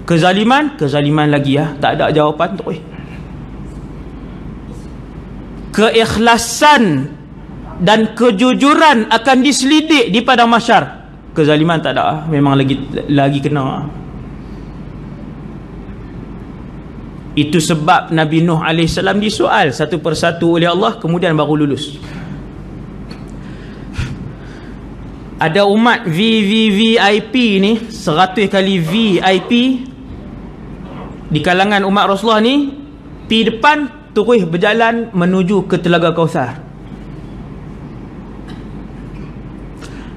Kezaliman lagi ya. Tak ada jawapan tu. Keikhlasan dan kejujuran akan diselidik di padang mahsyar. Kezaliman tak ada. Memang lagi kena. Itu sebab Nabi Nuh AS disoal satu persatu oleh Allah, kemudian baru lulus. Ada umat VIP ni, 100 kali VIP di kalangan umat Rasulullah ni, pi depan terus berjalan menuju ke Telaga Kautsar.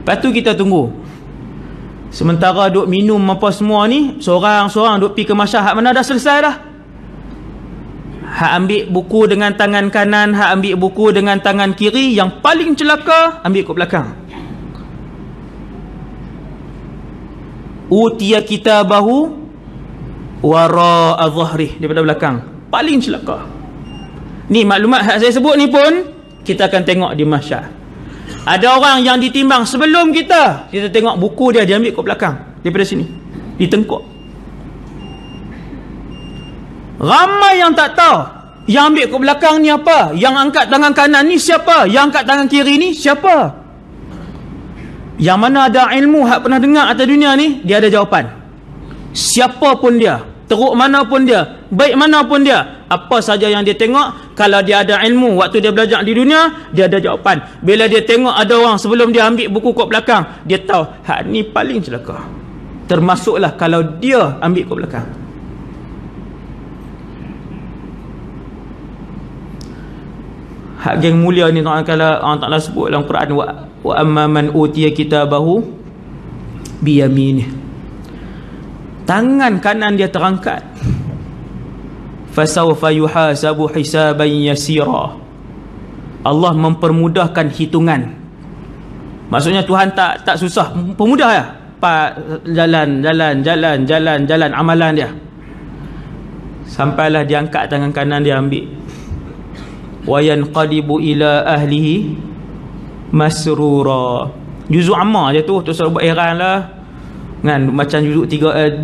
Lepas tu kita tunggu. Sementara duk minum apa semua ni, seorang-seorang duk pi ke mahsyar. Hak mana dah selesai dah. Hak ambil buku dengan tangan kanan, hak ambil buku dengan tangan kiri. Yang paling celaka ambil kat belakang. Utiya kitabahu wara'a dhahrih, daripada belakang. Paling celaka. Ni maklumat hak saya sebut ni pun kita akan tengok di mahsyar. Ada orang yang ditimbang sebelum kita tengok buku dia ambil kat belakang, daripada sini, ditengkuk. Ramai yang tak tahu yang ambil kat belakang ni apa, yang angkat tangan kanan ni siapa, yang angkat tangan kiri ni siapa. Yang mana ada ilmu hak pernah dengar atas dunia ni, dia ada jawapan. Siapa pun dia, teruk mana pun dia, baik mana pun dia, apa saja yang dia tengok, kalau dia ada ilmu waktu dia belajar di dunia, dia ada jawapan. Bila dia tengok ada orang sebelum dia ambil buku kat belakang, dia tahu hak ni paling celaka. Termasuklah kalau dia ambil kat belakang. Hak geng mulia ni Allah Ta'ala sebut dalam Quran, wa amma man utiya kitabahu biyaminih, tangan kanan dia terangkat, fasawfa yuhasabu hisaban yasira, Allah mempermudahkan hitungan. Maksudnya Tuhan tak susah, pemudah ya. Jalan amalan dia. Sampailah dia angkat tangan kanan dia ambil. Wa yanqalibu ila ahlihi masrura. Juzuk amma je tu sahabat buat heran lah. Kan macam juzuk 26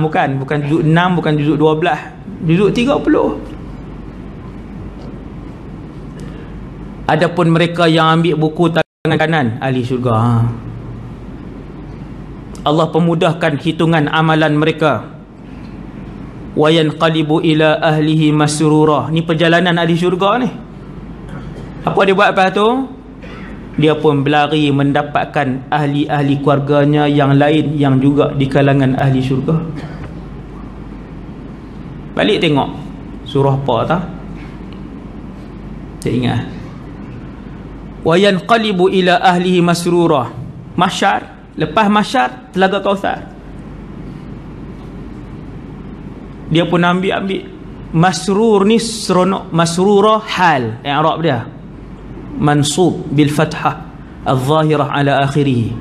bukan juzuk 6, bukan juzuk 12. Juzuk 30. Adapun mereka yang ambil buku tangan kanan, ahli syurga. Allah pemudahkan hitungan amalan mereka. Wa yanqalibu ila ahlihi masrura. Ni perjalanan ahli syurga ni. Apa dia buat lepas tu? Dia pun berlari mendapatkan ahli-ahli keluarganya yang lain yang juga di kalangan ahli syurga. Balik tengok surah apa tak? Tak ingat. Wa yanqalibu ila ahlihi masrura. Mahsyar, lepas mahsyar Telaga Kautsar. Dia pun ambil masrur ni seronok, masrura hal i'rab dia mansub bil fathah al-zahirah ala akhirih.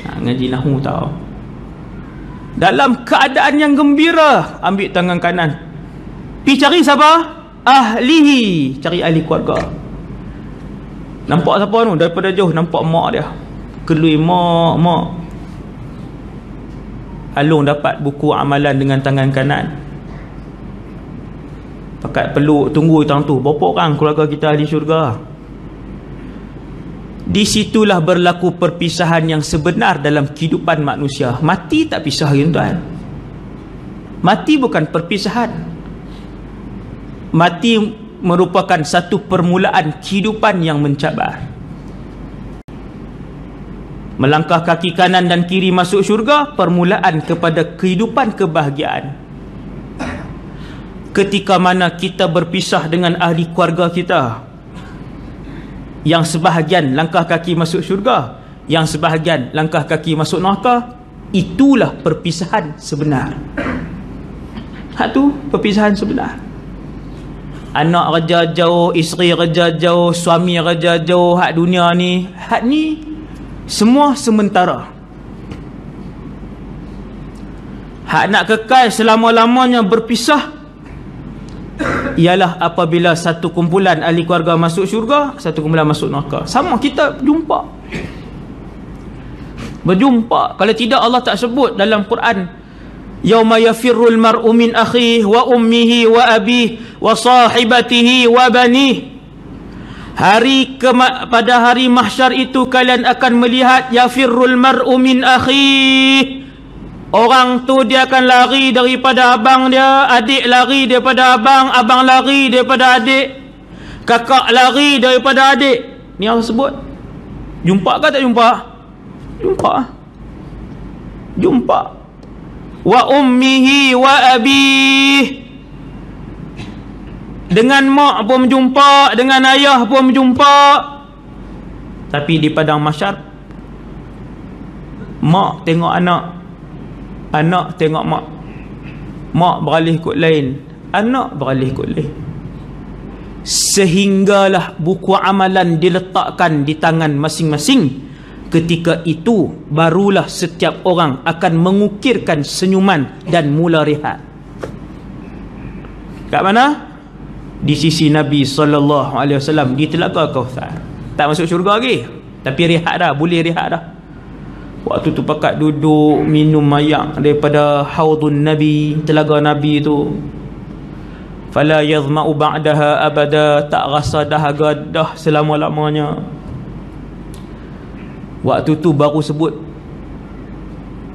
Ngaji nahwu tahu. Dalam keadaan yang gembira ambil tangan kanan, pi cari siapa? Ahlihi, cari ahli keluarga. Nampak siapa tu? Daripada jauh nampak mak dia, kelui mak. Alung dapat buku amalan dengan tangan kanan. Pakat peluk, tunggu tang tu. Berapa orang keluarga kita ahli syurga? Di situlah berlaku perpisahan yang sebenar dalam kehidupan manusia. Mati tak pisah, tuan. Mati bukan perpisahan. Mati merupakan satu permulaan kehidupan yang mencabar. Melangkah kaki kanan dan kiri masuk syurga, permulaan kepada kehidupan kebahagiaan. Ketika mana kita berpisah dengan ahli keluarga kita, yang sebahagian langkah kaki masuk syurga, yang sebahagian langkah kaki masuk neraka, itulah perpisahan sebenar. Hak tu perpisahan sebenar. Anak kerja jauh, isteri kerja jauh, suami kerja jauh, hak dunia ni, hak ni semua sementara. Hak nak kekal selama-lamanya berpisah ialah apabila satu kumpulan ahli keluarga masuk syurga, satu kumpulan masuk neraka. Sama, kita berjumpa. Kalau tidak Allah tak sebut dalam Quran Yauma yafirrul mar'u min akhihi wa ummihi wa abihi wa sahibatihi wa banihi. Pada hari mahsyar itu kalian akan melihat yafirrul mar'u min akhihi. Orang tu dia akan lari daripada abang dia, adik lari daripada abang, abang lari daripada adik, kakak lari daripada adik. Ni Allah sebut. Jumpa ke tak jumpa? Jumpa. Jumpa. Wa ummihi wa abih. Dengan mak pun berjumpa, dengan ayah pun berjumpa. Tapi di padang mahsyar, mak tengok anak, anak tengok mak, mak beralih kot lain, anak beralih kot lain, sehinggalah buku amalan diletakkan di tangan masing-masing. Ketika itu barulah setiap orang akan mengukirkan senyuman dan mula rehat. Kat mana? Di sisi Nabi SAW, di Telaga Kautsar. Tak masuk syurga lagi, tapi rehat dah, boleh rehat dah. Waktu tu pakat duduk minum mayak daripada haudun Nabi, telaga Nabi tu. Fala yazma'u ba'daha abada, tak rasa dahaga dah selama-lamanya. Waktu tu baru sebut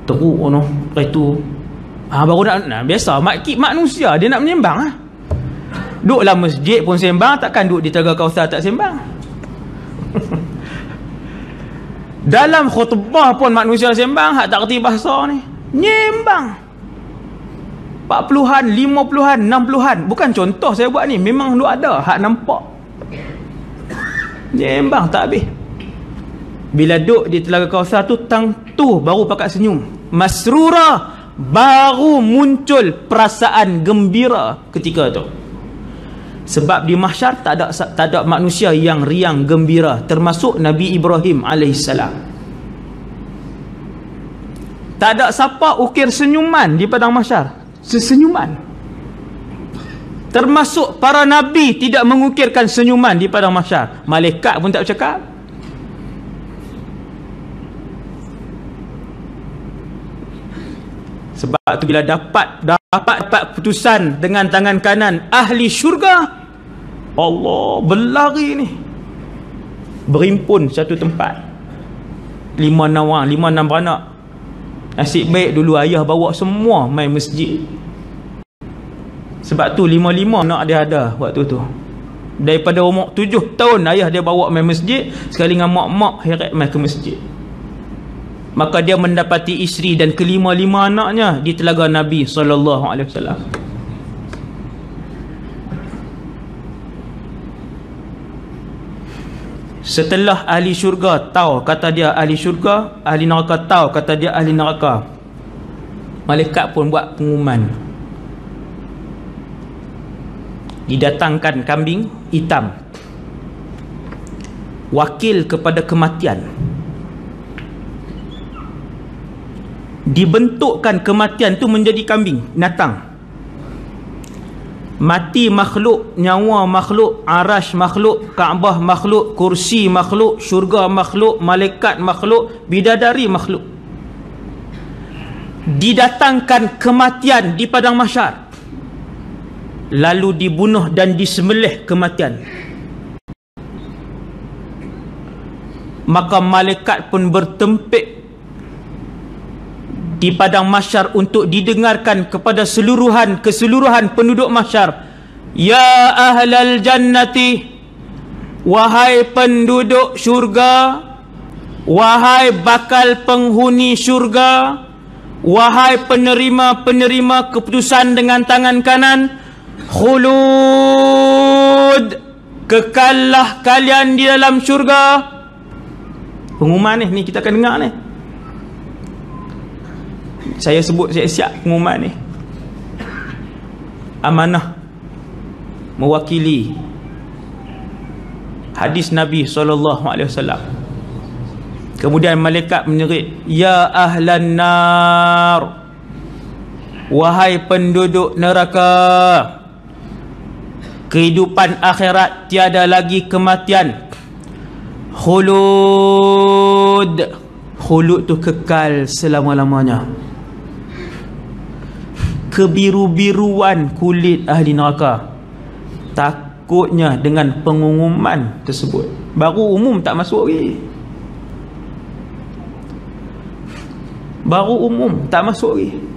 teruk noh, itu baru nak biasa manusia dia nak menyembang ah. Duduklah masjid pun sembang, takkan duduk di Telaga Kautsar tak sembang. Dalam khutbah pun manusia sembang, hak tak kerti bahasa ni nyembang. 40-an, 50-an, 60-an. Bukan contoh saya buat ni, memang duk ada hak nampak. Nyembang tak habis. Bila duduk di Telaga Kautsar tu, tang tu baru pakat senyum. Masrura, baru muncul perasaan gembira ketika tu. Sebab di mahsyar tak ada manusia yang riang gembira, termasuk Nabi Ibrahim alaihissalam. Tak ada siapa ukir senyuman di padang mahsyar, sesenyuman. Termasuk para nabi tidak mengukirkan senyuman di padang mahsyar. Malaikat pun tak bercakap. Sebab tu bila dapat putusan dengan tangan kanan ahli syurga, Allah berlari ni, berimpun satu tempat. 5-6 orang, 5-6 beranak. Nasib baik dulu ayah bawa semua main masjid. Sebab tu 5 anak dia ada waktu tu. Daripada umur 7 tahun ayah dia bawa main masjid, sekali dengan mak-mak heret main ke masjid. Maka dia mendapati isteri dan kelima-lima anaknya di telaga Nabi SAW. Setelah ahli syurga tahu kata dia ahli syurga, ahli neraka tahu kata dia ahli neraka, malaikat pun buat pengumuman. Didatangkan kambing hitam, wakil kepada kematian. Dibentukkan kematian tu menjadi kambing natang. Mati makhluk, nyawa makhluk, arash makhluk, Kaabah makhluk, kursi makhluk, syurga makhluk, malaikat makhluk, bidadari makhluk. Didatangkan kematian di padang mahsyar, lalu dibunuh dan disembelih kematian. Maka malaikat pun bertempik di padang mahsyar untuk didengarkan kepada keseluruhan penduduk mahsyar. Ya ahlal jannati, wahai penduduk syurga, wahai bakal penghuni syurga, wahai penerima-penerima keputusan dengan tangan kanan, khulud, kekallah kalian di dalam syurga. Pengumuman ni kita akan dengar ni. Saya sebut siap-siap pengumuman ni. Amanah mewakili hadis Nabi SAW. Kemudian malaikat menyerit, ya ahlan nar, wahai penduduk neraka, kehidupan akhirat tiada lagi kematian. Khulud, khulud tu kekal selama-lamanya. kebiru-biruan kulit ahli neraka. Takutnya dengan pengumuman tersebut. Baru umum tak masuk lagi. Baru umum tak masuk lagi.